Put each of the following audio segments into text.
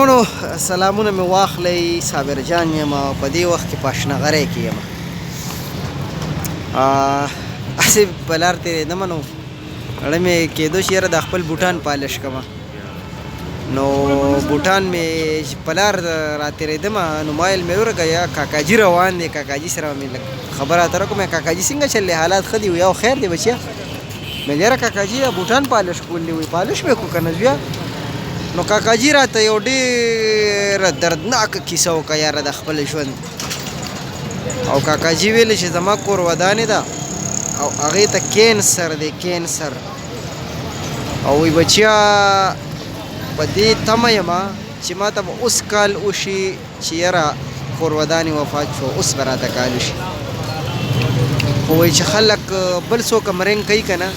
قدرمنو سلامونه مې واخلئ. صابر جان یم او په دې وخت کې په اشنغرۍ کې یم. هسې په لار تېرېدمه نو زړه مې کېدو چې یاره د خپل بوټان پالش کړمه. نو بوټان مې په لار را تېرېدمه نو مایل مې ورکړه یا کاکاجي روان دی. کاکاجي سره مې لږ خبره اتره کوم. کاکاجي څنګه چل دی؟ حالات ښه دي؟ وی او خیر دی بچیا. مې یاره کاکاجي دا بوټان پالش کول دي. وی پالش به کړو که نه زویه. نو کاکاجي راته یو ډېره دردناکه کیسه وکړه یاره د خپل ژوند. او کاکاجي ویلې چې زما کور ودانې ده او هغې ته کینسر دی، کینسر. او وی بچیا په دې تمه یم چې ما ته به اوس کال وشي چې یاره کور ودانې وفات شو، اوس به راته کال وشي. خو وایي چې خلک بل څوک هم رنګ کوي که نه،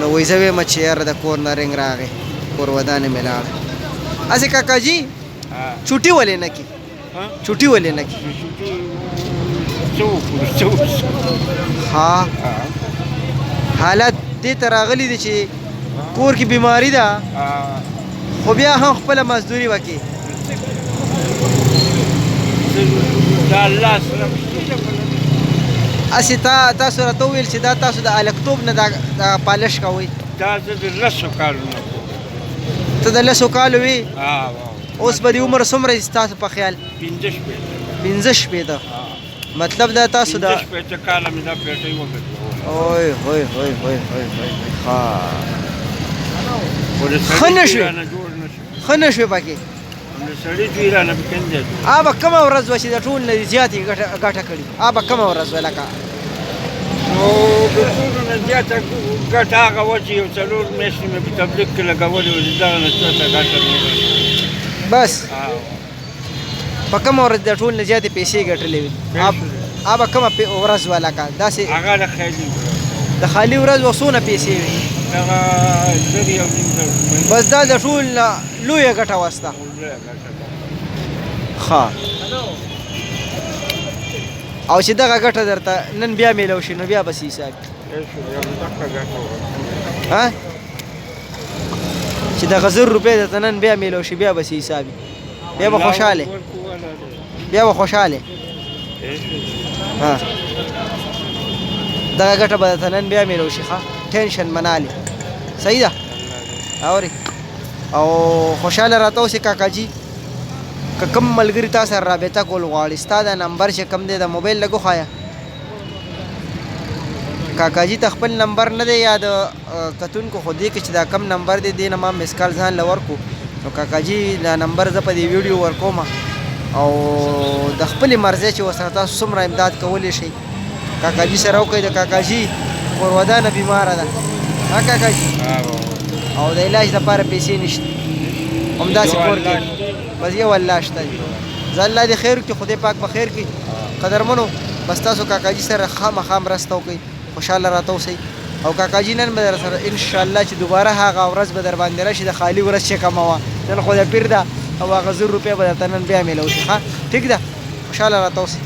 نو وایي زه ویم چې یاره د کور نه رنګ راغی، کور ودانې مې لاړه. هسې کاکاجي چوټي ولې نه کي؟ چوټي ولې نه کي؟ ها حالت دې ته راغلی دی چې کور کې بیماري ده خو بیا هم خپله مزدوري وکړي. هسې تاسو راته وویل چې دا تاسو د هلکتوب نه دا پالش کوئ؟ دا زه د 10 کالونو. ته د 10 کالو وي؟ اوس به د عمر څومره ستاسو په خیال؟ 15 شپېته. مطلب دا تاسو دا 15 شپېته کاله مې دا پیټۍ وګټله. اوی هوی هوی هوی هوی هوی ښه ښه نه شوې، ښه نه شوې پکې. د سړي جوی رانه به کنځی. به کومه ورځ وه چې د ټول نه دې زیاتې ګټه کړي؟ به کومه ورځ وه لکه؟ نو د ټولو نه زیاته ګټه هغه وه چې یو 4 میاشتې مې په تبلیغ کې لګولې وه، د دغه نه چاته ګټه نه وه. بس په کومه ورځ د ټول نه زیاتې پیسې ګټلې وي؟ به کومه ورځ وه لکه داسې؟ هغه د خالي د خالي ورځ وه څونه پیسې وي؟ دغه 1.5 بس دا د ټول نه لویه ګټه وه ستا. ښه او چې دغه ګټه درته نن بیا میلاو شي نو بیا به څه حساب چې دغه 1000 روپۍ درته نن بیا میلاو شي بیا به څه حساب بیا به خوشحاله بیا به خوشحاله دغه ګټه به درته نن بیا میلاو شي. ښه ټینشن منالې صحیح ده اورې او خوشحاله راته اوسې کاکاجي. که کوم ملګري تا سره رابطه کول غواړي ستا دا نمبر چې کوم دی د موبایل لږ وښایه. کاکاجي ته خپل نمبر نه دی یا د کتونکو خو دې کې چې دا کم نمبر دی دې نه ما مس کال ځان له ورکو. نو کاکاجي دا نمبر زه په دې ویډیو ورکوم او د خپلې مرضۍ چې ورسره تاسو څومره امداد کولی شئ کاکاجي سره وکړئ. د کاکاجي کور ودانه بیماره ده ها کاکاجي او د علاج دپاره پیسې نشته همداسې کور کې بس یو الله شته دی. زه الله دې خیر وکړي، خدای پاک به خیر کړي. قدرمنو بس تاسو کاکاجي سره خامخا مرسته وکړئ، خوشحاله راته اوسئ. او کاکاجي نن به در سره انشاءالله چې دوباره هغه ورځ به در باندې راشي د خالي ورځ چې کومه وه نن خو د پیر ده او هغه 1000 روپۍ به درته نن بیا میلاو شي. ښه ټیک ده خوشحاله راته اوسئ.